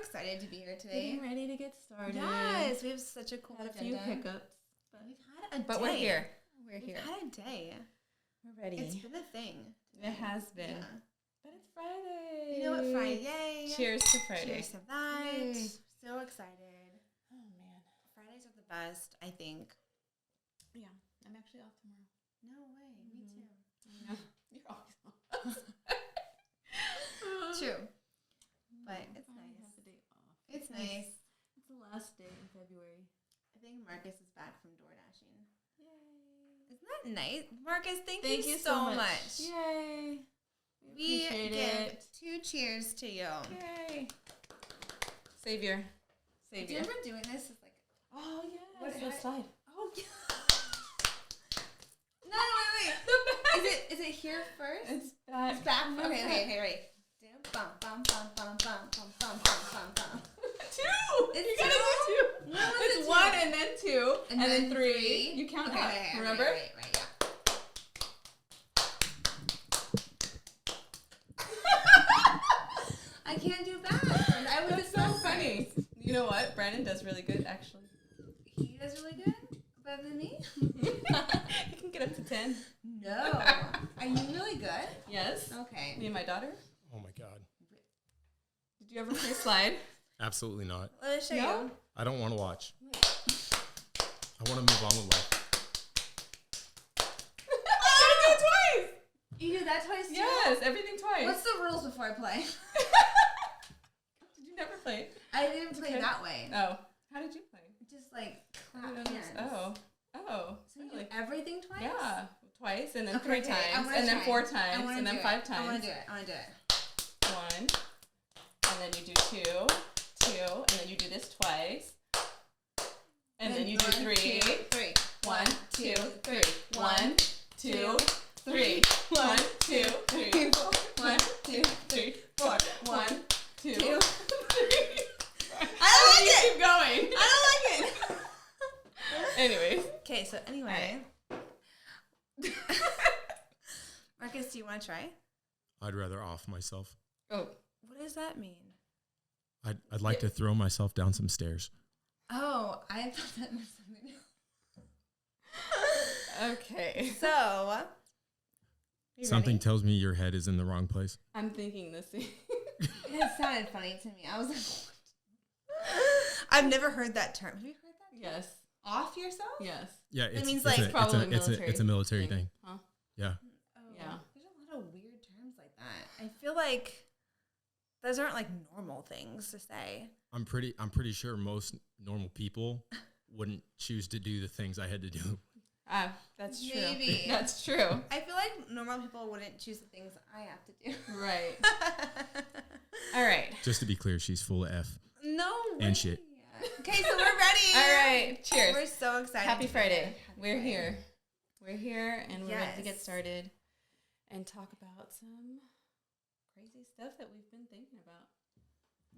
excited to be here today. Getting ready to get started. Yes, we have such a cool Had a agenda. few hiccups. We've had a day. But we're here. We're We've here. had a day. We're ready. It's been a thing. It has been. Yeah. But it's Friday. You know what? Friday. Cheers to Friday. Cheers to that. Yay. So excited. Oh, man. Fridays are the best, I think. Yeah. I'm actually off tomorrow. No way. Me too. Yeah. You're always off. True. But it's I nice. have the day off. It's nice. It's the last day in February. I think Marcus is back from door dashing. Yay. Isn't that nice? Marcus, thank you so so much. Yay. We appreciate give it. 2 cheers to you. Yay. Savior. Do you Savior. remember doing this? It's like, Oh, yeah. What- What's the slide? oh, yeah. No, wait. Is it here first? It's back. It's back. Okay, ready. Bum, bum, bum, bum, bum, bum, bum, bum, bum, bum. 2. It's You gotta do 2. When was It's it 1 2? and then 2 and then 3. You count Okay, up. okay, Remember? Right, yeah. I can't do that. I was That's so funny. You know what? Brandon does really good, actually. He does really good. Better than me. He can get up to 10. No. Are you really good? Yes. Okay. Me and my daughter. Oh my God. Did you ever play slide? Absolutely not. Let me show No? you. I don't want to watch. I want to move on with life. I did it twice. You do that twice too? Yes, everything twice. What's the rules before I play? Did you never play? I didn't play Okay. that way. Oh. How did you play? Just like I clap didn't hands. understand. Oh. So you do Really? everything twice? Yeah. Twice and then Okay, 3 okay, I times wanna and then try. 4 I times wanna and then do 5 it. times. I want to do it. 1. And then you do 2, 2, and then you do this twice. And then you do 3. 3. 1, 2, 3. 1, 2, 3. 1, 2, 3. 1, 2, 3. 4. 1, 2, 3. I don't like it. Keep going. I don't like it. Anyways. Okay, so anyway. Marcus, do you want to try? I'd rather off myself. Oh. What does that mean? I'd like to throw myself down some stairs. Oh, I thought that meant something else. Okay. So, you Something ready? tells me your head is in the wrong place. I'm thinking the same. It sounded funny to me. I was like, what? I've never heard that term. Have you heard that? Yes. Off yourself? Yes. Yeah, it's, means, it's like, a, probably it's a military thing. Huh? Yeah. Oh, Yeah. There's a lot of weird terms like that. I feel like those aren't like normal things to say. I'm pretty sure most normal people wouldn't choose to do the things I had to do. Ah, that's true. Maybe. That's true. I feel like normal people wouldn't choose the things I have to do. Right. All right. Just to be clear, she's full of F. No way. And shit. Okay, so we're ready. All right. Cheers. We're so excited. Happy to be Friday. here. Happy We're Friday. here. We're here and we're ready to get Yes. started and talk about some crazy stuff that we've been thinking about.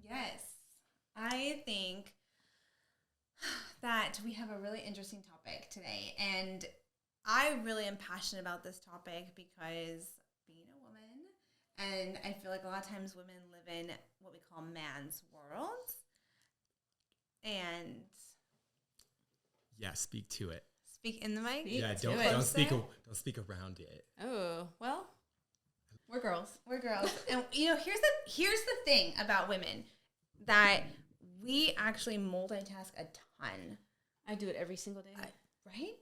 Yes. I think that we have a really interesting topic today. And I really am passionate about this topic because being a woman, and I feel like a lot of times women live in what we call man's world. And Yeah, speak to it. speak in the mic. Speak Yeah, to don't it. don't speak Closer. don't speak around it. Oh, well, we're girls. We're girls. And you know, here's the thing about women, that we actually multitask a ton. I do it every single day. Right?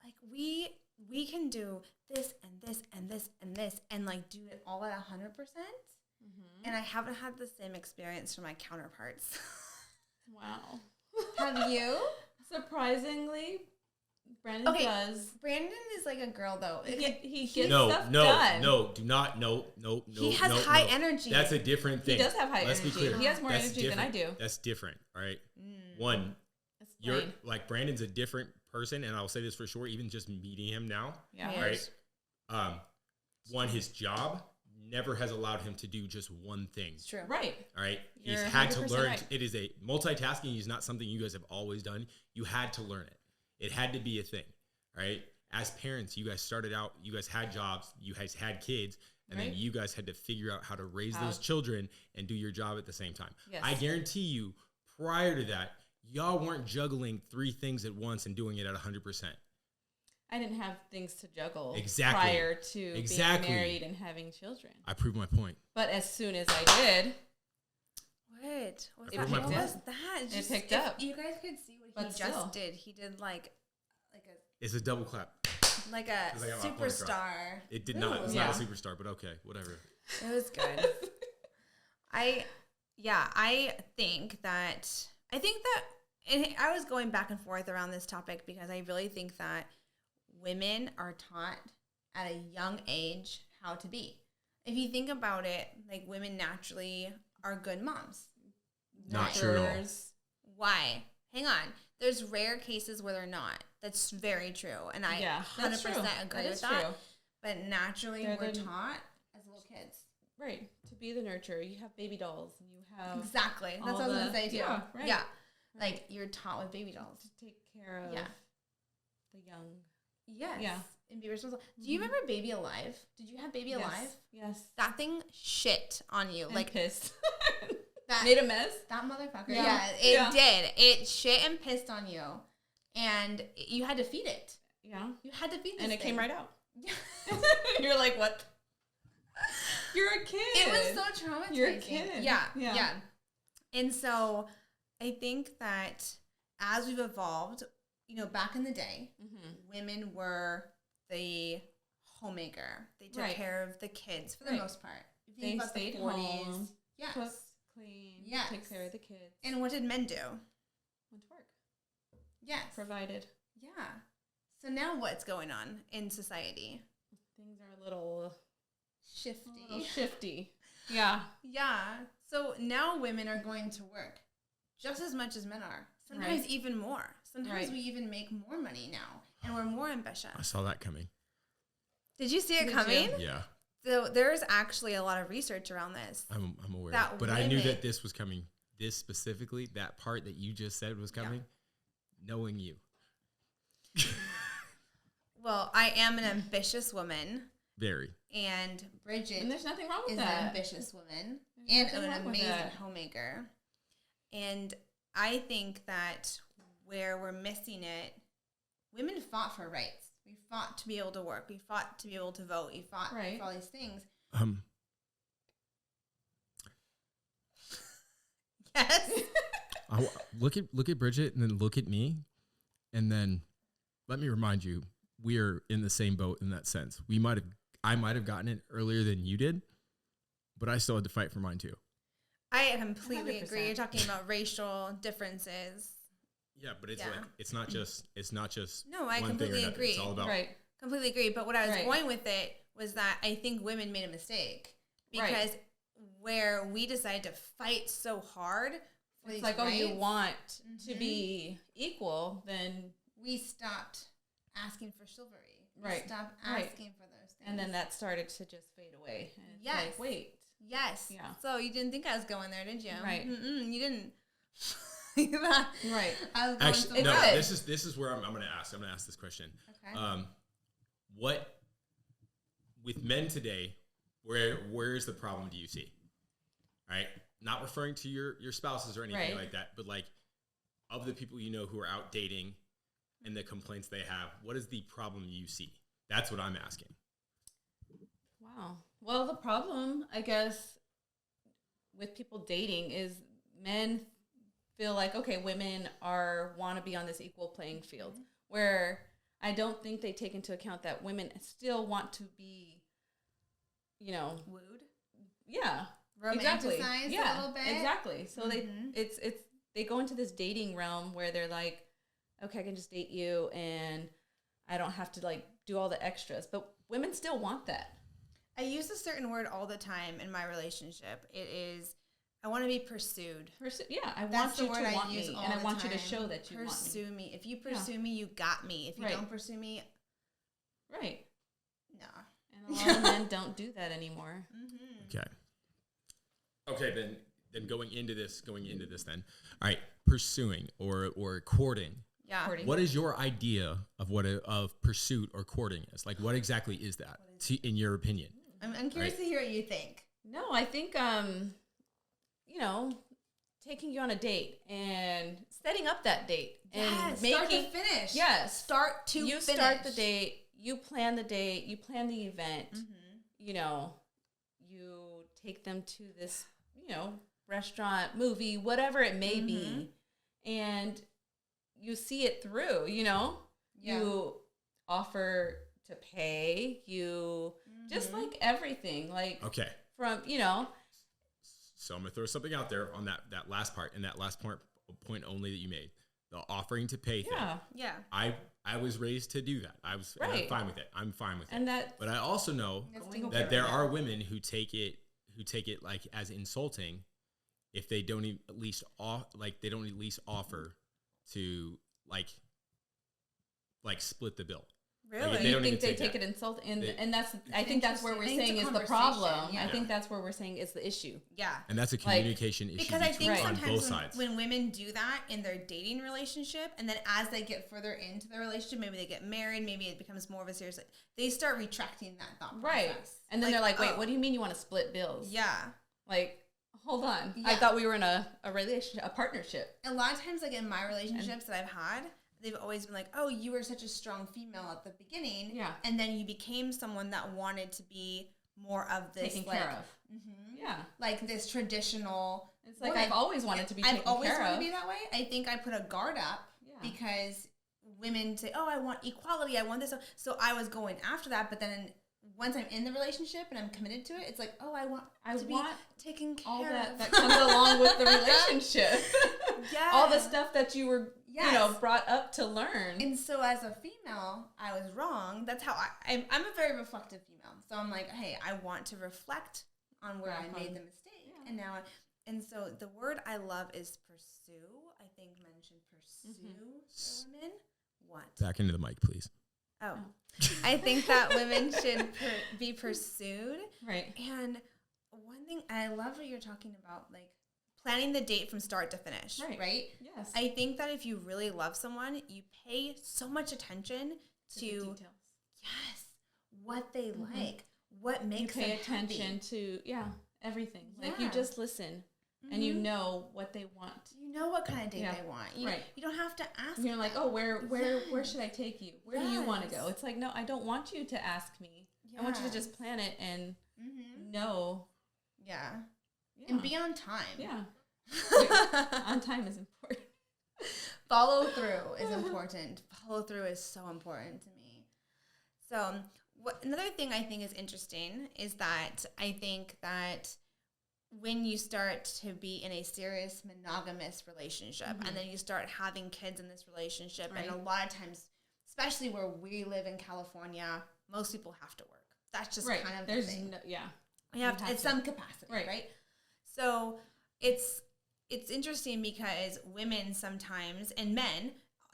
Like we can do this and this and this and this and like do it all at 100%. Mm-hmm. And I haven't had the same experience from my counterparts. Wow. Have you? Surprisingly, Brandon does. Brandon is like a girl though. He gets No, stuff no, done. no, do not, no. He has no, high no. energy. That's a different thing. He does have high Let's energy. be clear. He has more That's energy than I do. different. That's different, all right? One, you're Explain. like Brandon's a different person, and I'll say this for sure, even just meeting him now, Yeah. Yes. right? One, his job never has allowed him to do just one thing. It's true. Right. All right. He's You're had to 100% learn. right. It is a multitasking is not something you guys have always done. You had to learn it. It had to be a thing. All right. As parents, you guys started out, you guys had jobs, you guys had kids. And then you guys had to figure out how to raise those How- children and do your job at the same time. Yes. I guarantee you, prior to that, y'all weren't juggling 3 things at once and doing it at 100%. I didn't have things to juggle Exactly. prior to Exactly. being married and having children. I proved my point. But as soon as I did, What? What It was that? picked What up. was that? It picked up. You guys could see what But he still. just did. He did like a It's a double clap. like a It's like I got my point across. superstar. It did not. It's Yeah. not a superstar, but okay, whatever. It was good. I think that and I was going back and forth around this topic because I really think that women are taught at a young age how to be. If you think about it, like women naturally are good moms. Not true at all. nurturers, Why? Hang on. There's rare cases where they're not. That's very true. And I yeah, 100% that's true. agree That with is that. true. But naturally, They're we're the- taught as little kids. Right, to be the nurturer. You have baby dolls, and you have Exactly. That's all what I was going the- to say, too. yeah, right. Yeah. Right. Like, you're taught with baby dolls. to take care of Yeah. the young. Yes. Yeah. And be responsible. Do you remember Baby Alive? Did you have Baby Yes, Alive? Yes. That thing shit on you. And Like, pissed. that, Made a mess. that motherfucker. Yeah. Yeah, it Yeah. did. It shit and pissed on you. And you had to feed it. Yeah. You had to feed this And it came thing. right out. Yeah. You're like, what? You're a kid. It was so traumatizing. You're a kid. Yeah, Yeah. yeah. And so I think that as we've evolved, back in the day, women were the homemaker. They took Right. care of the kids for the Right. most part. If you They think about stayed the 40s, home, yes. cooked, cleaned, Yes. took care of the kids. And what did men do? went to work. Yes. Provided. Yeah. So now what's going on in society? Things are a little Shifty. shifty. Yeah. Yeah. So now women are going to work just as much as men are. Sometimes Right. even more. Sometimes Right. we even make more money now, and we're more ambitious. I saw that coming. Did you see it Did coming? you? Yeah, So there's actually a lot of research around this. I'm aware. That But I knew women- that this was coming. This specifically, that part that you just said was coming, knowing you. Well, I am an ambitious woman, Very. and Bridget And there's nothing wrong with is an that. ambitious woman There's and nothing an wrong with amazing that. homemaker. And I think that where we're missing it, women fought for rights. We fought to be able to work. We fought to be able to vote. We fought Right. for all these things. Yes. Look at Bridget and then look at me, and then let me remind you, we are in the same boat in that sense. I might have gotten it earlier than you did, but I still had to fight for mine too. I completely agree. 100%. You're talking about racial differences. Yeah, but it's Yeah. like it's not just No, I one thing or completely another. agree. It's all about Right. Completely agree. But what I was Right. going with it was that I think women made a mistake Right. because where we decided to fight so hard for It's these like, oh, you rights, want to Mhm. be equal, then, we stopped asking for chivalry. We Right. stopped Right. asking for those things. and then that started to just fade away. And it's Yes. like, wait. Yes. Yeah. So you didn't think I was going there, did you? Right. You didn't. Right. I was going actually no. somewhere. This is where I'm going to ask. I'm going to ask this question. Okay. What with men today? Where's the problem? Do you see? All right, not referring to your spouses or anything Right. like that, but like of the people you know who are out dating and the complaints they have, what is the problem you see? That's what I'm asking. Wow. Well, the problem, I guess, with people dating is men feel like, okay, women want to be on this equal playing field, where I don't think they take into account that women still want to be, Wooed. yeah, Romanticized exactly. a little bit. Exactly. So Mhm. they go into this dating realm where they're like, okay, I can just date you and I don't have to like do all the extras. But women still want that. I use a certain word all the time in my relationship. It is, I want to be pursued. I That's want the you word to I want use me, all and I the want you to time. show that you want me. Pursue me. If you pursue me, you got me. If you Right. don't pursue me, Right. no. And a lot of men don't do that anymore. Mm-hmm. Okay, then going into this then. All right, pursuing or courting. Yeah. Courting. What is your idea of of pursuit or courting is? Like, what exactly is that in your opinion? I'm curious to hear what you think. No, I think, taking you on a date and setting up that date and start to finish. Yes. Start to you finish. start the date, you plan the date, you plan the event, you take them to this, restaurant, movie, whatever it may be, and you see it through, you offer to pay, you just like everything, like Okay. from, So I'm gonna throw something out there on that last part and that last point only that you made, the offering to pay thing. Yeah. I was raised to do that. And I'm fine with it. I'm fine with and it. But I also know that there are women who take it like as insulting if they don't at least offer to like split the bill. Really? Like, You think they take it insult, and I think that's where we're saying is the problem. Yeah. I think that's where we're saying is the issue. Yeah. And that's a communication issue Because I think on both sometimes sides. when women do that in their dating relationship, and then as they get further into the relationship, maybe they get married, maybe it becomes more of a serious, they start retracting that thought process. Right. And then they're like, wait, what do you mean you want to split bills? Yeah. Like, hold on. Yeah. I thought we were in a relationship, a partnership. A lot of times, like in my relationships that I've had, they've always been like, oh, you were such a strong female at the beginning. Yeah. And then you became someone that wanted to be more of this. Taken like, care of. Yeah. Like this traditional. It's like woman. I've always wanted to be taken I've always care wanted of. to be that way. I think I put a guard up because women say, oh, I want equality. I want this. So I was going after that. But then once I'm in the relationship and I'm committed to it, it's like, oh, I want be taken care all of. that comes along with the relationship. Yeah. All the stuff that you were, Yes. brought up to learn. And so as a female, I was wrong. That's how I'm a very reflective female. So I'm like, hey, I want to reflect on where I made the mistake. Yeah. And so the word I love is pursue. I think men should pursue for women. What? Back into the mic, please. Oh. I think that women should be pursued. Right. And one thing, I love what you're talking about, like planning the date from start to finish, right? Yes. I think that if you really love someone, you pay so much attention to the details. Yes, what they like, what makes you pay them attention happy. to everything. Like Yeah. you just listen and you know what they want. You know what kind of date they want. You don't have to ask. You're like, oh, where should I take you? Where do you want to go? It's like, no, I don't want you to ask me. I want you to just plan it and know. Yeah. And be on time. Yeah. On time is important. Follow through is important. Follow through is so important to me. So another thing I think is interesting is that I think that when you start to be in a serious monogamous relationship and then you start having kids in this relationship, and a lot of times, especially where we live in California, most people have to work. That's just kind of the thing. You have to, at some capacity, right? So it's interesting because women sometimes, and men,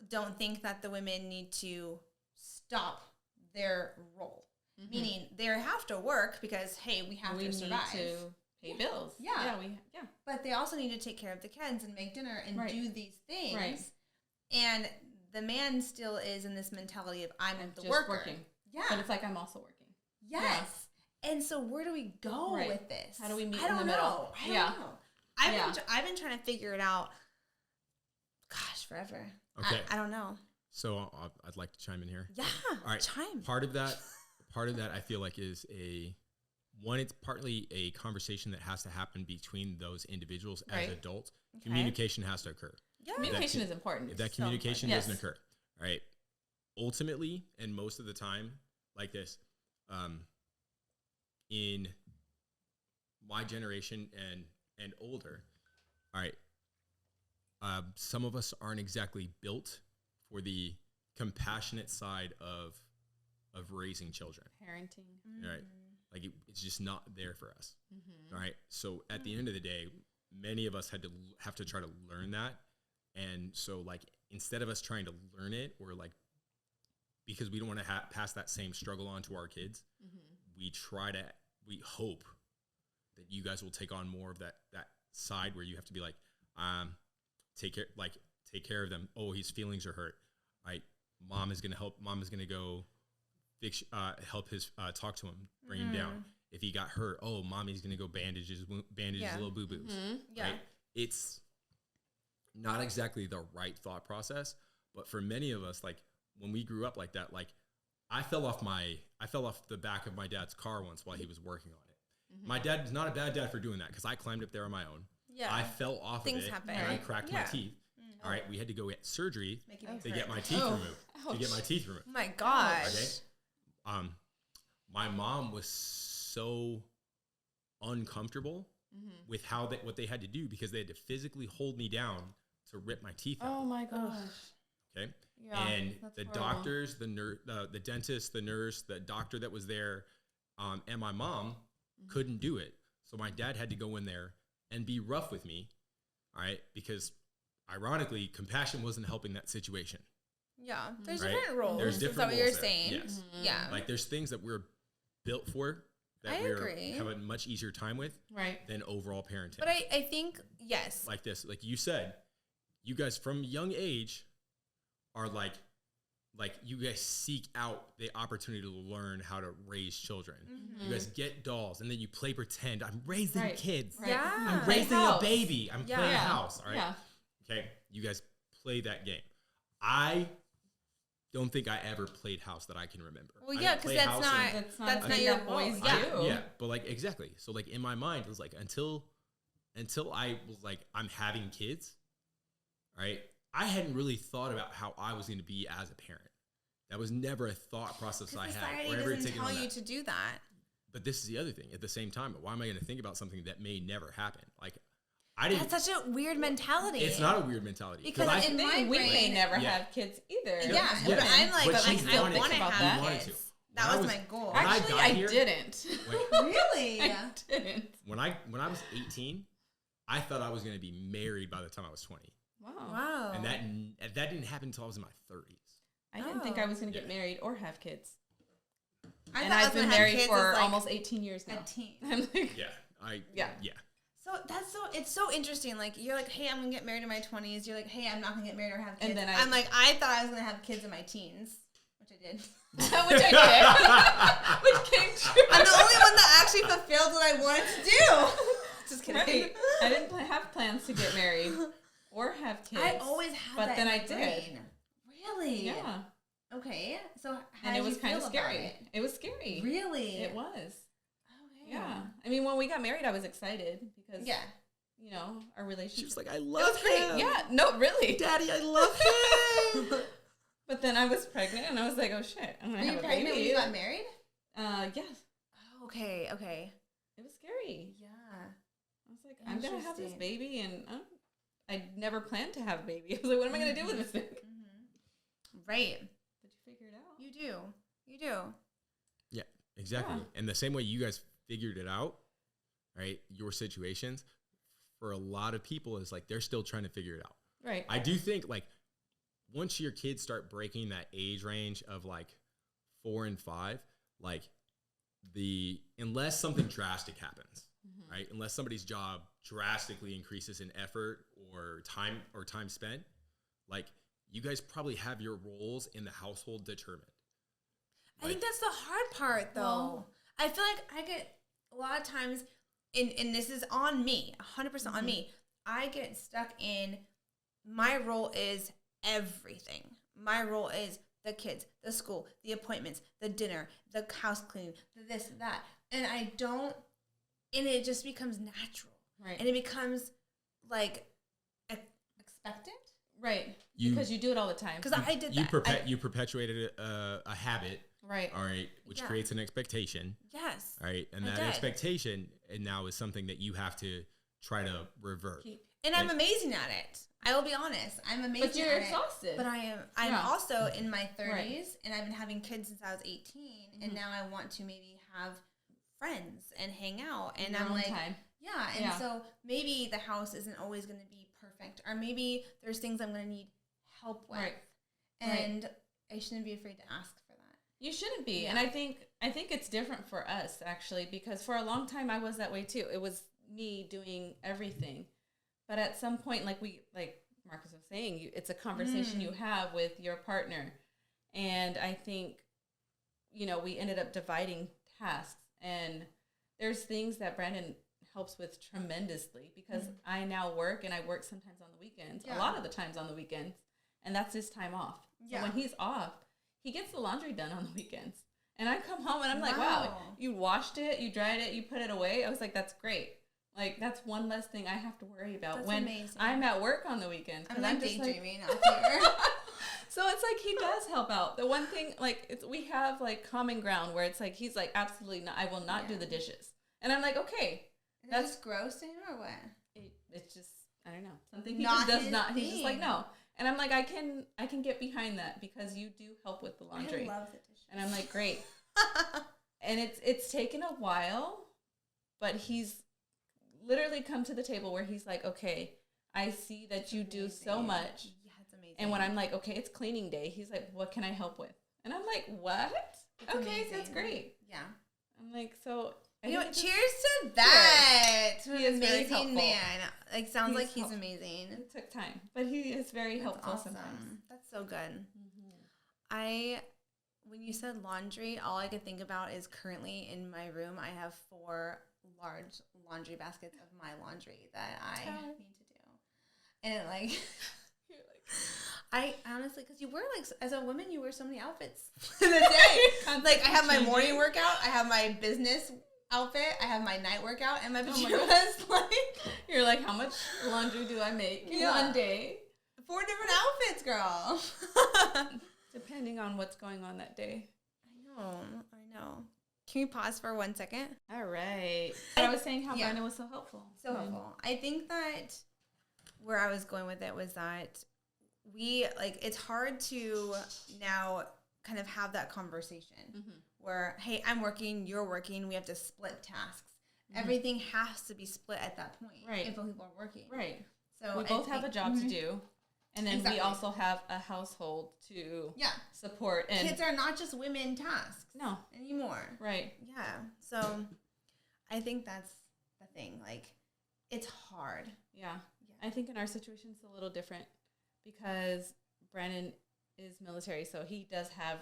don't think that the women need to stop their role. Meaning they have to work because, hey, we have to survive. We need to pay bills. Yeah. But they also need to take care of the kids and make dinner and do these things. Right. And the man still is in this mentality of I'm the just worker. Working. Yeah. But it's like I'm also working. Yes. Yeah. And so where do we go with this? How do we meet in the middle? I don't know. I've been trying to figure it out, gosh, forever. Okay. I don't know. So I'd like to chime in here. Yeah. All right. Chime. Part of that I feel like is it's partly a conversation that has to happen between those individuals as adults. Okay. Communication has to occur. Yeah. Communication is important. If that communication doesn't occur, all right, ultimately, and most of the time, like this, in my generation and older, all right, some of us aren't exactly built for the compassionate side of raising children. Parenting. Right? Like it's just not there for us. All right. So at the end of the day, many of us have to try to learn that. And so like, instead of us trying to learn it, or like, because we don't want to pass that same struggle on to our kids, we hope that you guys will take on more of that side where you have to be like, take care of them. Oh, his feelings are hurt. Right. Mom is going to help. Mom is going to go help his, talk to him, bring him down. if he got hurt, oh, mommy's going to go bandage little boo-boos, right? It's not exactly the right thought process, but for many of us, like when we grew up like that, like I fell off the back of my dad's car once while he was working on it. My dad's not a bad dad for doing that because I climbed up there on my own. Yeah. I fell off of it happen. And I cracked my teeth. All right, we had to go get surgery to get my teeth removed. Ouch. To get my teeth removed. Oh my gosh. Okay. My mom was so uncomfortable with what they had to do because they had to physically hold me down to rip my teeth out. Oh my gosh. Okay. Yeah, and the doctors, the dentist, the nurse, the doctor that was there, and my mom couldn't do it. So my dad had to go in there and be rough with me. All right. Because ironically, compassion wasn't helping that situation. Yeah. There's different roles. There's different roles. Is that what you're saying? Yes. Yeah. Like there's things that we're built for that we have a much easier time with than overall parenting. But I think, yes. Like this, like you said, you guys from a young age are like you guys seek out the opportunity to learn how to raise children. You guys get dolls and then you play pretend. I'm raising kids. Right. Yeah. I'm raising a baby. I'm playing a house. All right. Yeah. Okay. You guys play that game. I don't think I ever played house that I can remember. Well, yeah, because that's not your boys do. Yeah, but like exactly. So like in my mind, it was like until I was like I'm having kids, right? I hadn't really thought about how I was going to be as a parent. That was never a thought process I had. Society doesn't tell you to do that. But this is the other thing. At the same time, why am I going to think about something that may never happen? Like, I didn't. That's such a weird mentality. It's not a weird mentality. Because in my brain, we may never have kids either. Yeah, but I'm like, I want to have kids. That was my goal. Actually, I didn't. Really? I didn't. When I was 18, I thought I was going to be married by the time I was 20. Wow. And that didn't happen until I was in my 30s. I didn't think I was going to get married or have kids. And I've been married for almost 18 years now. I'm like, yeah. So it's so interesting. Like you're like, hey, I'm gonna get married in my 20s. You're like, hey, I'm not gonna get married or have kids. And then I'm like, I thought I was gonna have kids in my teens, which I did. Which I did. Which came true. I'm the only one that actually fulfilled what I wanted to do. Just kidding. Right. I didn't have plans to get married or have kids. I always had that. But then I did. Really? Yeah. Okay. So how did you feel about it? It was scary. Really? It was. Okay. Yeah. I mean, when we got married, I was excited because you know, our relationship. She was like, I love him. Yeah. No, really. Daddy, I love him. But then I was pregnant and I was like, oh shit, I'm gonna have a baby. Were you pregnant when you got married? Yes. Oh, okay. It was scary. Yeah. I was like, I'm gonna have this baby and I never planned to have a baby. I was like, what am I gonna do with this thing? Right. But you figure it out. You do. Yeah, exactly. Yeah. And the same way you guys figured it out, right? Your situations, for a lot of people, is like they're still trying to figure it out. Right. I do think like once your kids start breaking that age range of like 4 and 5, like unless something drastic happens, right? Unless somebody's job drastically increases in effort or time spent, like you guys probably have your roles in the household determined. I think that's the hard part, though. Well, I feel like I get a lot of times, and this is on me, 100% on me. I get stuck in my role is everything. My role is the kids, the school, the appointments, the dinner, the house cleaning, the this, that. And it just becomes natural. Right. And it becomes like expected. Right. Because you do it all the time. Because I did that. You perpetuated a habit. Right. All right. Which creates an expectation. Yes. All right. And that expectation now is something that you have to try to revert. And I'm amazing at it. I will be honest. I'm amazing at it. But you're exhausted. But I'm also in my 30s, and I've been having kids since I was 18, and now I want to maybe have friends and hang out. And I'm like, so maybe the house isn't always going to be perfect, or maybe there's things I'm going to need help with. Right. And I shouldn't be afraid to ask for that. You shouldn't be. Yeah. And I think it's different for us, actually, because for a long time I was that way too. It was me doing everything. But at some point, like Marcus was saying, it's a conversation you have with your partner. And I think, we ended up dividing tasks. And there's things that Brandon helps with tremendously because I now work and I work sometimes on the weekends, a lot of the times on the weekends, and that's his time off. So when he's off, he gets the laundry done on the weekends. And I come home and I'm like, wow, you washed it, you dried it, you put it away. I was like, that's great. Like, that's one less thing I have to worry about when amazing. I'm at work on the weekends. I'm like daydreaming out here. So it's like he does help out. The one thing, like, we have, like, common ground where it's like, he's like, absolutely not, I will not do the dishes. And I'm like, okay. That's gross to him or what? It's just, I don't know. Something he just does not. He's just like, no. And I'm like, I can get behind that because you do help with the laundry. I love the dishes. And I'm like, great. And it's taken a while, but he's literally come to the table where he's like, okay, I see that you do so much. Yeah, it's amazing. And when I'm like, okay, it's cleaning day, he's like, what can I help with? And I'm like, what? It's okay, amazing. that's great. Yeah. I'm like, so. You know what? Cheers to that. To an amazing man. Like, sounds like he's amazing. It took time, but he is very helpful sometimes. That's so good. When you said laundry, all I could think about is currently in my room, I have 4 large laundry baskets of my laundry that I need to do. And like, I honestly, because you wear, like, as a woman, you wear so many outfits in the day. Like, I have my morning workout, I have my business outfit, I have my night workout, and my pajamas. You're like, how much laundry do I make in one day? 4 different outfits, girl. Depending on what's going on that day. I know. Can you pause for 1 second? All right. But I was saying how Brandon was so helpful. So helpful. I think that where I was going with it was that it's hard to now kind of have that conversation where, hey, I'm working, you're working, we have to split tasks. Everything has to be split at that point. Right. If people are working. Right. So we both have a job to do. And then we also have a household to support. And kids are not just women tasks. No. Anymore. Right. Yeah. So I think that's the thing. Like, it's hard. Yeah. I think in our situation it's a little different because Brandon is military, so he does have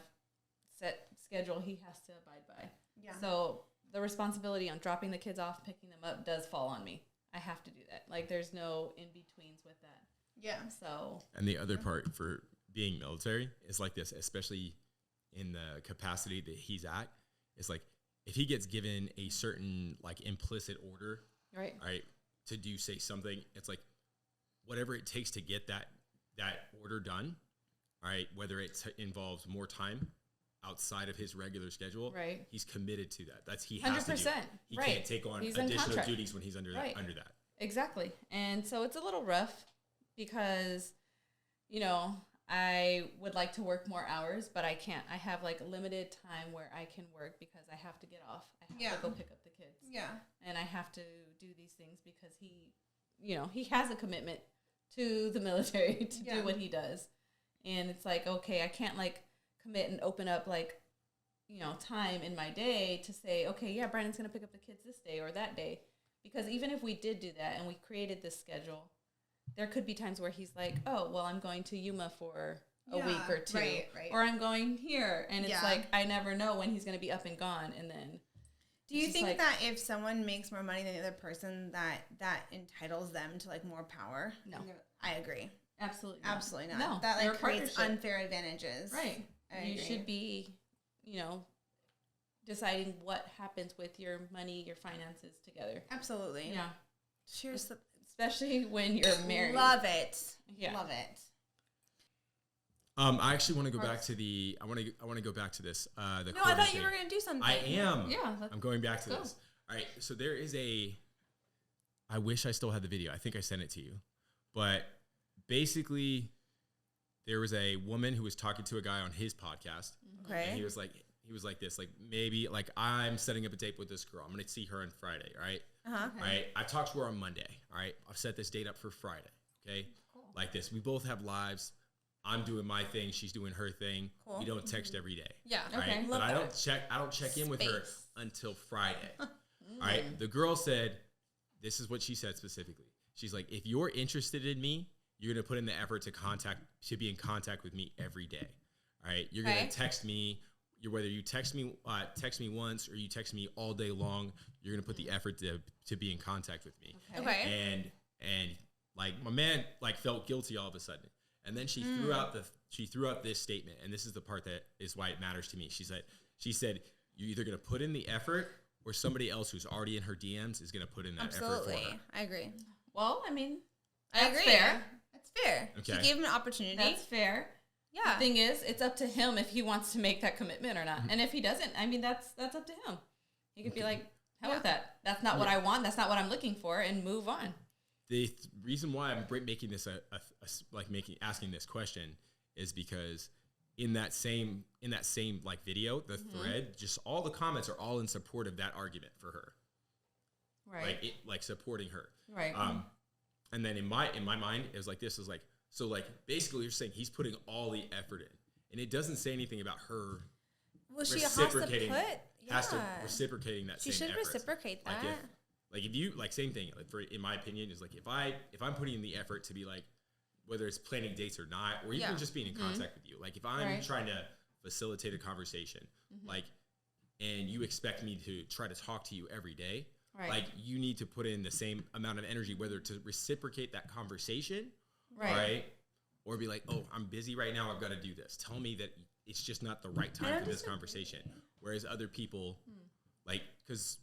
set schedule he has to abide by. Yeah. So the responsibility on dropping the kids off, picking them up does fall on me. I have to do that. Like, there's no in-betweens with that. Yeah. So. And the other part for being military is like this, especially in the capacity that he's at, is like if he gets given a certain like implicit order, right, to do say something, it's like whatever it takes to get that order done, all right, whether it involves more time outside of his regular schedule, right, he's committed to that. That's he has 100%, to do. He can't take on additional duties when he's under that. Exactly. And so it's a little rough. Because, you know, I would like to work more hours, but I can't. I have, like, limited time where I can work because I have to get off. I have to go pick up the kids. Yeah. And I have to do these things because he has a commitment to the military to do what he does. And it's like, okay, I can't, like, commit and open up, like, you know, time in my day to say, okay, yeah, Brandon's going to pick up the kids this day or that day. Because even if we did do that and we created this schedule, there could be times where he's like, oh, well, I'm going to Yuma for a week or 2. Right. Or I'm going here. And it's like, I never know when he's going to be up and gone. And then. Do you think that if someone makes more money than the other person, that entitles them to, like, more power? No. I agree. Absolutely not. Absolutely not. No. That, like, creates unfair advantages. Right. You should be, you know, deciding what happens with your money, your finances together. Absolutely. Yeah. Cheers. Especially when you're married. Love it. Yeah. Love it. I actually want to go back to I want to go back to this. No, I thought you were going to do something. I am. Yeah. I'm going back to this. All right. So there is I wish I still had the video. I think I sent it to you. But basically, there was a woman who was talking to a guy on his podcast. Okay. And he was like this, like, maybe, like, I'm setting up a date with this girl. I'm going to see her on Friday, right? Uh-huh. All right. I talked to her on Monday. All right. I've set this date up for Friday. Okay. Cool. Like this. We both have lives. I'm doing my thing. She's doing her thing. Cool. We don't text every day. Yeah. Okay. Right? But I don't check in with her until Friday. All right. The girl said, this is what she said specifically. She's like, if you're interested in me, you're going to put in the effort to be in contact with me every day. All right. You're going to text me whether you text me once or you text me all day long, you're gonna put the effort to be in contact with me. Okay. And like my man like felt guilty all of a sudden, and then she threw out this statement, and this is the part that is why it matters to me. She said you're either gonna put in the effort, or somebody else who's already in her DMs is gonna put in that effort for her. I agree. Well, I mean, I agree. Fair. That's fair. Okay. She gave him an opportunity. That's fair. Yeah. The thing is, it's up to him if he wants to make that commitment or not. And if he doesn't, I mean, that's up to him. He could be like, how about that? That's not what I want. That's not what I'm looking for, and move on. The reason why I'm making this asking this question is because in that same like video, the thread, just all the comments are all in support of that argument for her. Right. Like supporting her. Right. And then in my mind, it was like this is like, so like basically you're saying he's putting all the effort in, and it doesn't say anything about her. Well, she reciprocating reciprocating that she same should effort. reciprocate that. Like if you like same thing, like in my opinion is like if I'm putting in the effort to be like, whether it's planning dates or not, or even just being in contact with you, like if I'm trying to facilitate a conversation, like, and you expect me to try to talk to you every day, like you need to put in the same amount of energy, whether to reciprocate that conversation, right? Or be like, oh, I'm busy right now, I've got to do this. Tell me that it's just not the right time for this conversation. Whereas other people, like, because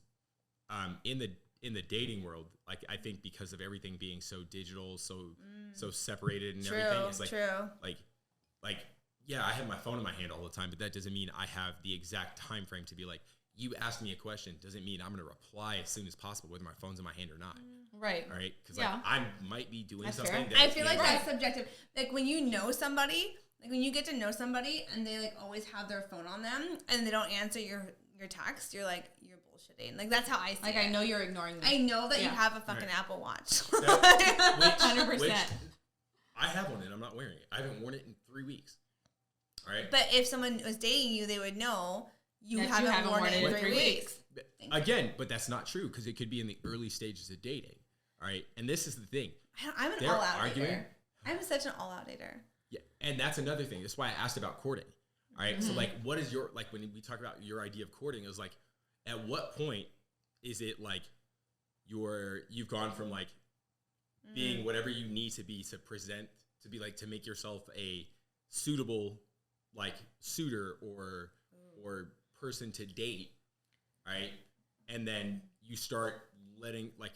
in the dating world, like I think because of everything being so digital, so separated and everything, it's like yeah, I have my phone in my hand all the time, but that doesn't mean I have the exact time frame to be like, you asked me a question doesn't mean I'm going to reply as soon as possible, whether my phone's in my hand or not. Right. All right. Because like I might be doing something. Fair. I feel like that's subjective. Like when you know somebody, like when you get to know somebody and they like always have their phone on them and they don't answer your text, you're like, you're bullshitting. Like that's how I see it. I know you're ignoring them. I know that you have a fucking Apple Watch. 100%. I have one and I'm not wearing it. I haven't worn it in 3 weeks. All right. But if someone was dating you, they would know you haven't worn it in 3 weeks. Again, but that's not true because it could be in the early stages of dating. All right. And this is the thing. I'm an all-out dater. I'm such an all-out dater. Yeah. And that's another thing. That's why I asked about courting. All right. So like, what is your, like when we talk about your idea of courting, it was like, at what point is it like you've gone from like being whatever you need to be to present, to be like, to make yourself a suitable like suitor or person to date, right? And then you start letting like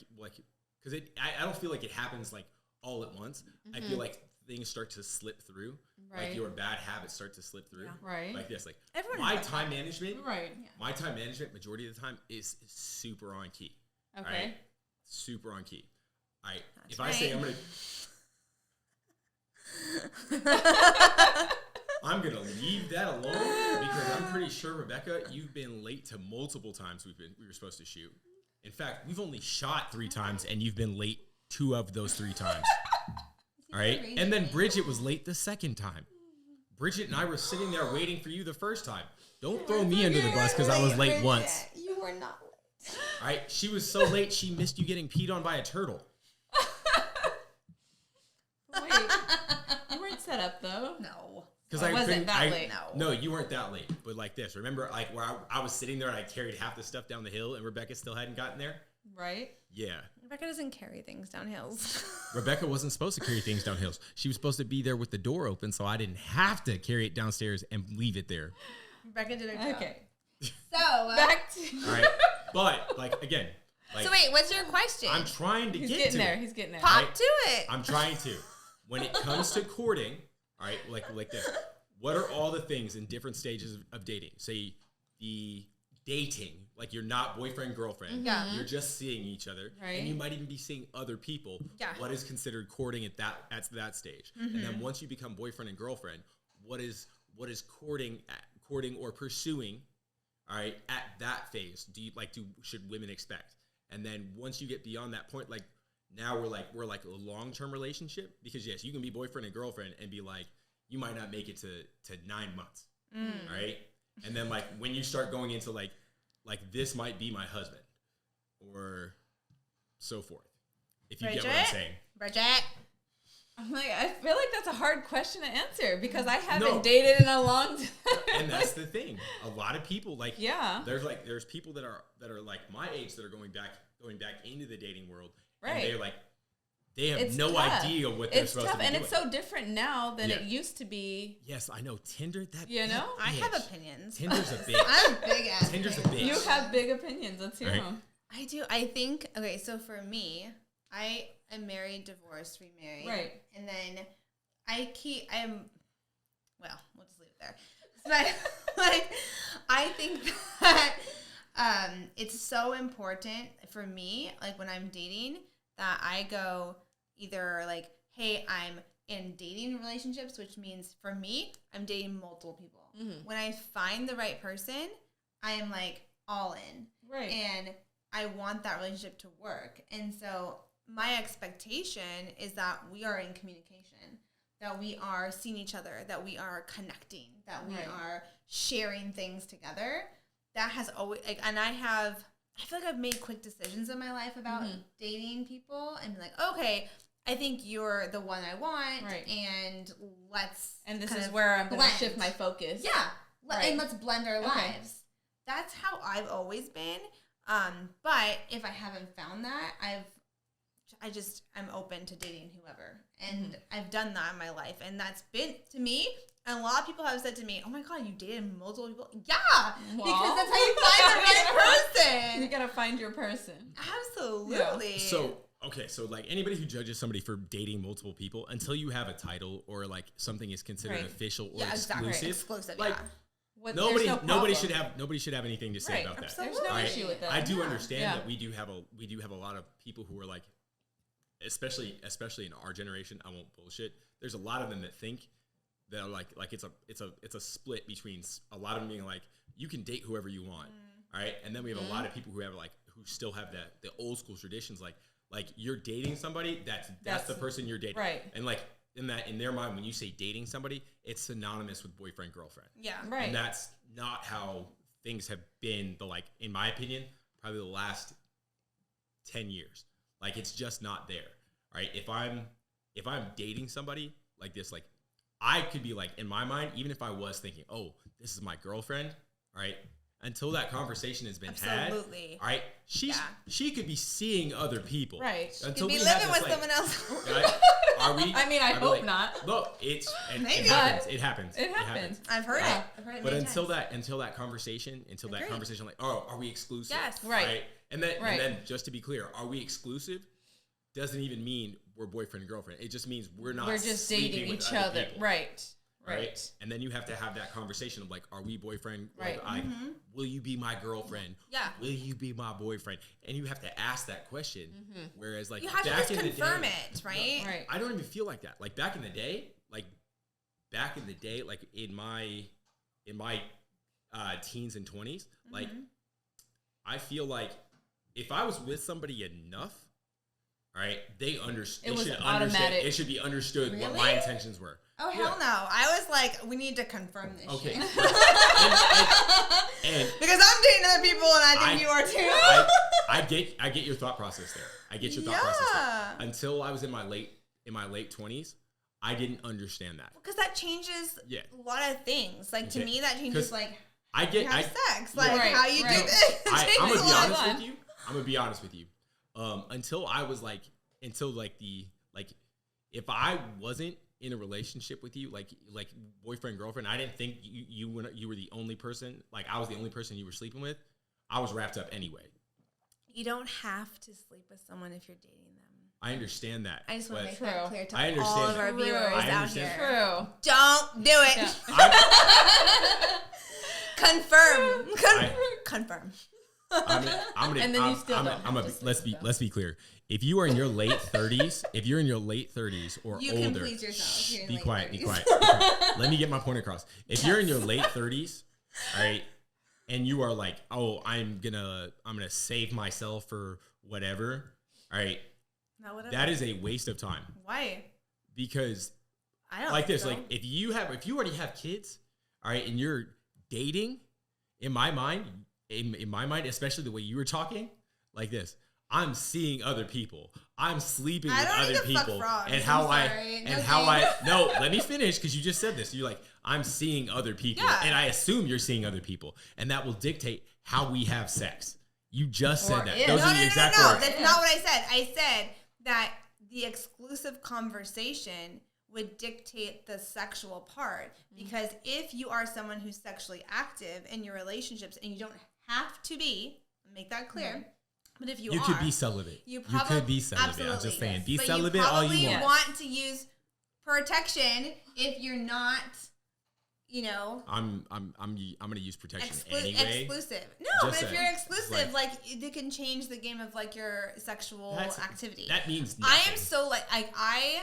because I don't feel like it happens like all at once. I feel like things start to slip through, like your bad habits start to slip through, like this. Like my time management, my time management majority of the time is super on key. Okay, right? Super on key. If I say I'm gonna leave that alone because I'm pretty sure, Rebecca, you've been late to multiple times we were supposed to shoot. In fact, we've only shot 3 times and you've been late 2 of those 3 times. All right. And then Bridget was late the second time. Bridget and I were sitting there waiting for you the first time. Don't throw me under the bus because I was late once. You were not late. All right. She was so late she missed you getting peed on by a turtle. Wait, you weren't set up though. No. Because I wasn't that late. No, you weren't that late. But like this, remember, like where I was sitting there and I carried half the stuff down the hill, and Rebecca still hadn't gotten there. Right. Yeah. Rebecca doesn't carry things down hills. Rebecca wasn't supposed to carry things down hills. She was supposed to be there with the door open, so I didn't have to carry it downstairs and leave it there. Rebecca did her job. Okay. So back to all right, but like again. Like, so wait, what's your question? I'm trying to He's get getting to there. it. He's getting there. Pop to it. I'm trying to. When it comes to courting, all right, like this. What are all the things in different stages of dating? Say the dating, like you're not boyfriend, girlfriend. Yeah. You're just seeing each other. Right. And you might even be seeing other people. Yeah. What is considered courting at that stage? And then once you become boyfriend and girlfriend, what is courting or pursuing, all right, at that phase? Should women expect? And then once you get beyond that point, like now we're like a long-term relationship, because yes, you can be boyfriend and girlfriend and be like, you might not make it to 9 months, right? And then like when you start going into like this might be my husband, or so forth. If you get what I'm saying. Bridget. I'm like, I feel like that's a hard question to answer because I haven't No. dated in a long time. And that's the thing. A lot of people like Yeah. there's people that are like my age that are going back into the dating world. Right. And they're like they have It's no tough. idea what they're It's supposed tough, to be and doing. it's so different now than it Yeah. used to be. Yes, I know. Tinder, that You know? I have bitch. opinions. Tinder's a bitch. I'm a big ass. Tinder's a fan. bitch. You have big opinions. Let's hear Right. them. I do. I think, okay, so for me, I am married, divorced, remarried. Right. And then we'll just leave it there. But, I think that it's so important for me, like when I'm dating, that I go either like, hey, I'm in dating relationships, which means for me, I'm dating multiple people. Mm-hmm. When I find the right person, I am like all in. Right. And I want that relationship to work. And so my expectation is that we are in communication, that we are seeing each other, that we are connecting, that we Right. are sharing things together. That has always, like, and I feel like I've made quick decisions in my life about dating people and be like, okay, I think you're the one I want, Right. and let's And this kind is of where I'm going to blend. shift my focus. Yeah. Right. And let's blend our Okay. lives. That's how I've always been. But if I haven't found that, I'm open to dating whoever. And I've done that in my life. And that's been, to me, and a lot of people have said to me, oh my God, you dated multiple people? Yeah. Well. Because that's how you find the right person. You got to find your person. Absolutely. So like anybody who judges somebody for dating multiple people, until you have a title or like something is considered Right. official or Yeah, exactly. exclusive, Exclusive, like yeah. nobody There's no problem. should have anything to say Right. about that. Absolutely. There's no Right. issue with that. I do Yeah. understand Yeah. that we do have a lot of people who are like, especially in our generation. I won't bullshit. There's a lot of them that think that are like it's a split between a lot of them being like you can date whoever you want, all right, and then we have a lot of people who still have the old school traditions like you're dating somebody that's the person you're dating, right. and like in their mind when you say dating somebody, it's synonymous with boyfriend girlfriend. Yeah. Right. And that's not how things have been, in my opinion, probably the last 10 years. Like, it's just not there. Right? If I'm dating somebody like this, like, I could be like, in my mind, even if I was thinking, oh, this is my girlfriend, all right, until that conversation has been Absolutely. had, all right, she could be seeing other people. Right. Until Could be we have living this, with like, someone else. right? Are we? I mean, I are we, hope like, not. Look, it Maybe. happens. It happens. It happens. I've heard Right. it. I've heard it But many until times. that conversation, Agreed. like, oh, are we exclusive? Yes. Right. And then Right. and then just to be clear, are we exclusive? Doesn't even mean we're boyfriend and girlfriend. It just means we're not. We're just sleeping dating with each other other. people, Right. right. And then you have to have that conversation of like, are we boyfriend? Right. Like, will you be my girlfriend? Yeah. Will you be my boyfriend? And you have to ask that question. Whereas like You have to back just in the confirm day, it, right? Right. I don't even feel like that. Like back in the day, like in my teens and 20s, like I feel like if I was with somebody enough, all right, they understand. It was should automatic. understand. It should be understood what my Really? intentions were. Oh, hell no. I was like, we need to confirm this Okay. shit. and Because I'm dating other people and I think you are too. I get your thought process there. I get your thought process there. Until I was in my late 20s, I didn't understand that. Because that changes Yeah. a lot of things. Like, to Okay. me, that changes, 'Cause like, I you get have sex. Like, Right, how you right. do this. It I'm changes gonna a be lot. honest fun. with you. I'm gonna be honest with you. Until I was like, if I wasn't in a relationship with you, like boyfriend girlfriend, I didn't think you were the only person. Like I was the only person you were sleeping with. I was wrapped up anyway. You don't have to sleep with someone if you're dating them. I understand that. I just want to but make that True. clear to I all understand of our that. viewers I out understand. here. True. Don't do it. Yeah. Confirm. I- Confirm. I'm gonna, And then you still don't have to let's sleep be be clear. If you are in your late 30s, or You can older, please yourself. You're in be late quiet, be 30s. quiet. Let me get my point across. If you're in your late 30s, all right, and you are like, oh, I'm gonna save myself for whatever, all right, Not whatever. that is a waste of time Why? because I don't like think this, so. like if you already have kids, all right, and you're dating, in my mind, especially the way you were talking, like this, I'm seeing other people. I'm sleeping I with don't other need to fuck people. frogs. And how I'm sorry. no, let me finish because you just said this. You're like, I'm seeing other people. Yeah. And I assume you're seeing other people. And that will dictate how we have sex. You just said that. Those are the exact words. That's not what I said. I said that the exclusive conversation would dictate the sexual part, because if you are someone who's sexually active in your relationships, and you don't have to be, make that clear, but if you could be celibate. You could be celibate. Absolutely. I'm just saying, be But celibate all you want. want to use protection if you're not, I'm gonna use protection anyway. exclusive. No, Just but if saying. you're exclusive, Like, it can change the game of like your sexual activity. That means nothing. I am so like I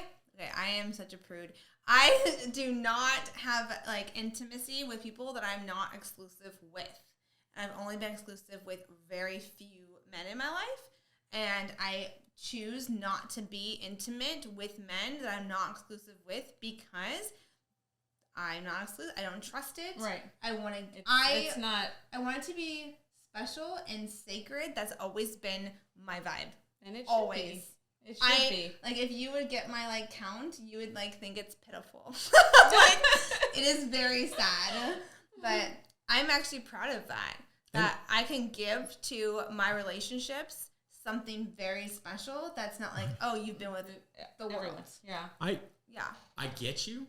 am such a prude. I do not have like intimacy with people that I'm not exclusive with. I've only been exclusive with very few men in my life, and I choose not to be intimate with men that I'm not exclusive with because I'm not exclusive. I don't trust it. Right. I want to. It's not. I want it to be special and sacred. That's always been my vibe. And it should always. Be. It should be. Like, if you would get my like count, you would like think it's pitiful. Like, it is very sad, but I'm actually proud of that. That I can give to my relationships something very special. That's not like, oh, you've been with the world. Yeah. I get you.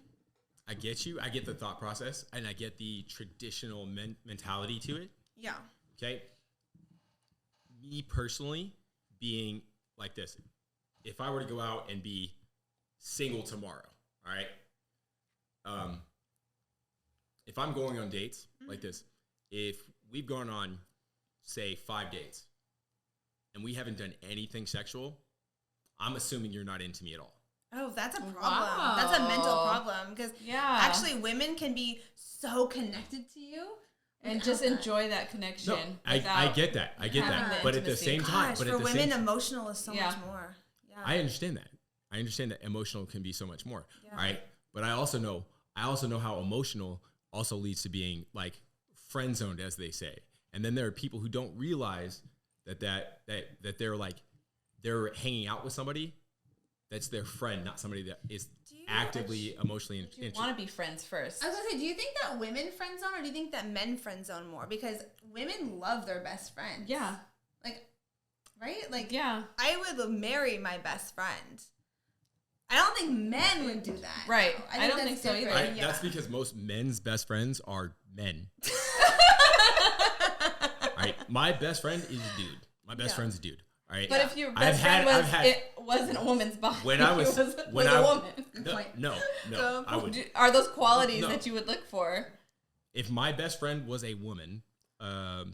I get the thought process, and I get the traditional mentality to it. Yeah. Okay. Me personally, being like this, if I were to go out and be single tomorrow, all right. If I'm going on dates like this, if we've gone on, say, 5 dates, and we haven't done anything sexual, I'm assuming you're not into me at all. Oh, that's a problem. Wow. That's a mental problem, because actually women can be so connected to you and just enjoy that connection. No, I get that. But at the same time, for women, emotional is so much more. Yeah. I understand that emotional can be so much more. Yeah. All right. But I also know how emotional also leads to being like friend zoned, as they say. And then there are people who don't realize that they're hanging out with somebody that's their friend, not somebody that is actively emotionally interested. You want to be friends first. I was going to say, do you think that women friend zone, or do you think that men friend zone more? Because women love their best friend. Yeah. Like, right? Like, yeah. I would marry my best friend. I don't think men would do that. Right. I don't think so either. That's because most men's best friends are men. All right. My best friend is a dude. My best friend's a dude. All right. But if your best friend wasn't a woman's body, when I was a woman. No, I would. Are those qualities that you would look for? If my best friend was a woman, no,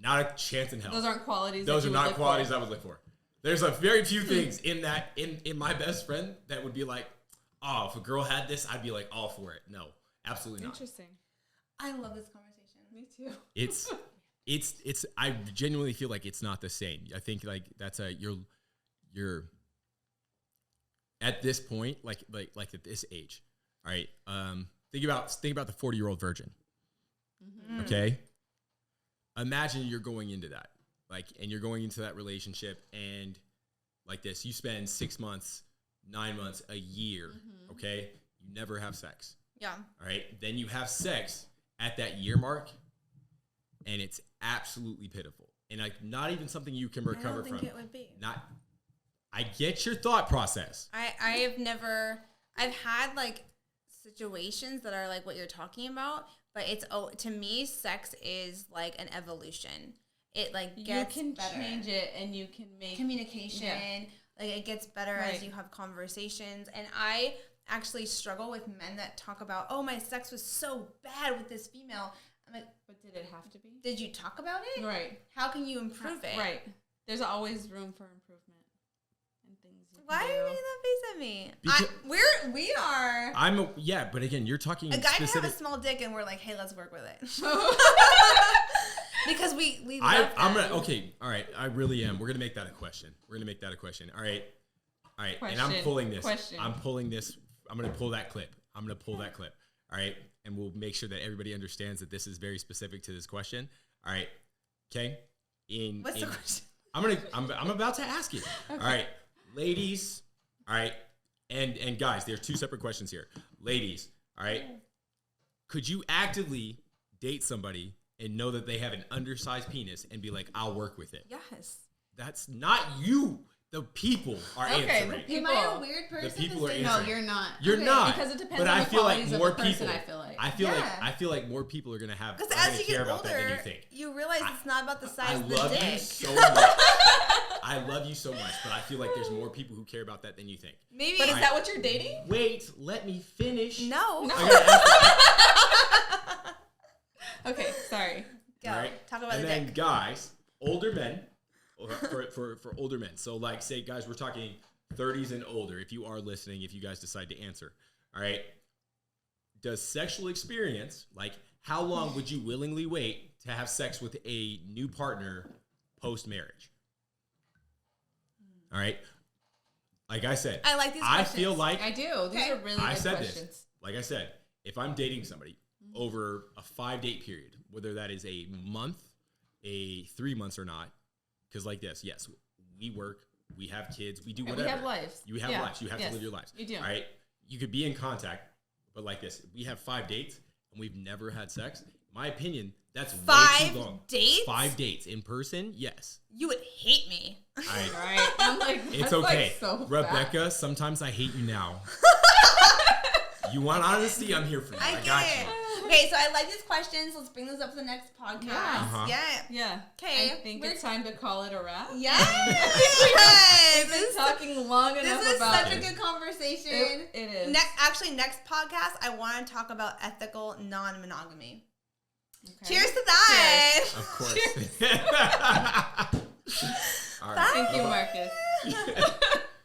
not a chance in hell. Those aren't qualities. Those are not qualities I would look for. There's a very few things in my best friend that would be like, oh, if a girl had this, I'd be like all for it. No, absolutely not. Interesting. I love this conversation. Me too. It's I genuinely feel like it's not the same. I think like that's you're at this point, like at this age. All right. Think about the 40-year-old virgin. Mm-hmm. Okay. Imagine you're going into that, and you're going into that relationship, and like this, you spend 6 months, 9 months, a year. Mm-hmm. Okay. You never have sex. Yeah. All right. Then you have sex at that year mark, and it's absolutely pitiful, and not even something you can recover from. I don't think it would be. I get your thought process. I've had like situations that are like what you're talking about, but to me, sex is like an evolution. It gets you can better. Change it, and you can make communication. Yeah. Like it gets better as you have conversations, and I actually struggle with men that talk about, oh, my sex was so bad with this female. I'm like, but did it have to be? Did you talk about it? Right. How can you improve it? Right. There's always room for improvement and things. Why are you making that face at me? We are. But again, you're talking. A guy can have a small dick, and we're like, hey, let's work with it. Because we. I'm gonna. Okay. All right. I really am. We're gonna make that a question. All right. Question. And I'm pulling this. Question. I'm gonna pull that clip. All right. And we'll make sure that everybody understands that this is very specific to this question. All right. Okay. What's the question? I'm about to ask it. Okay. All right, ladies. All right, and guys, there's two separate questions here. Ladies, all right, could you actively date somebody and know that they have an undersized penis and be like, I'll work with it? Yes. That's not you. The people are answering. Am I a weird person? The people are to say answering. No, you're not. You're not. Because it depends but on I the feel like qualities more of the person, people. I feel like. I feel like more people are gonna have. Because are as gonna you care get about that than you older, think. you realize it's not about the size I of the love dick. you so much. I love you so much, but I feel like there's more people who care about that than you think. Maybe. But is that what you're dating? Wait, let me finish. No. Okay, sorry. Go. Right? Talk about and the then dick. guys, older men, for older men. So like, say guys, we're talking 30s and older. If you are listening, if you guys decide to answer, all right. Does sexual experience, like how long would you willingly wait to have sex with a new partner post marriage? All right. Like I said, I like these questions. I feel like I do. These are really I good said questions. this. Like I said, if I'm dating somebody over a 5-date period, whether that is a month, a 3 months or not, because like this, yes, we work, we have kids, we do whatever. We have lives. You have lives. You have to live your lives. You do. All right. You could be in contact, but like this, we have 5 dates and we've never had sex. In my opinion, that's way too long. 5 dates? 5 dates in person, yes. You would hate me. Right. I'm like, It's that's okay. Like so Rebecca, fast. sometimes I hate you now. You want honesty? I'm here for you. I got you. Okay, so I like these questions. Let's bring this up for the next podcast. Yeah. Uh-huh. Yeah. Yeah. Okay. I think it's time to call it a wrap. Yes. We've been talking long enough This is about such a good conversation. It is. Next podcast, I want to talk about ethical non-monogamy. Okay. Cheers to that. Cheers. Of course. All right. Thank you, Marcus.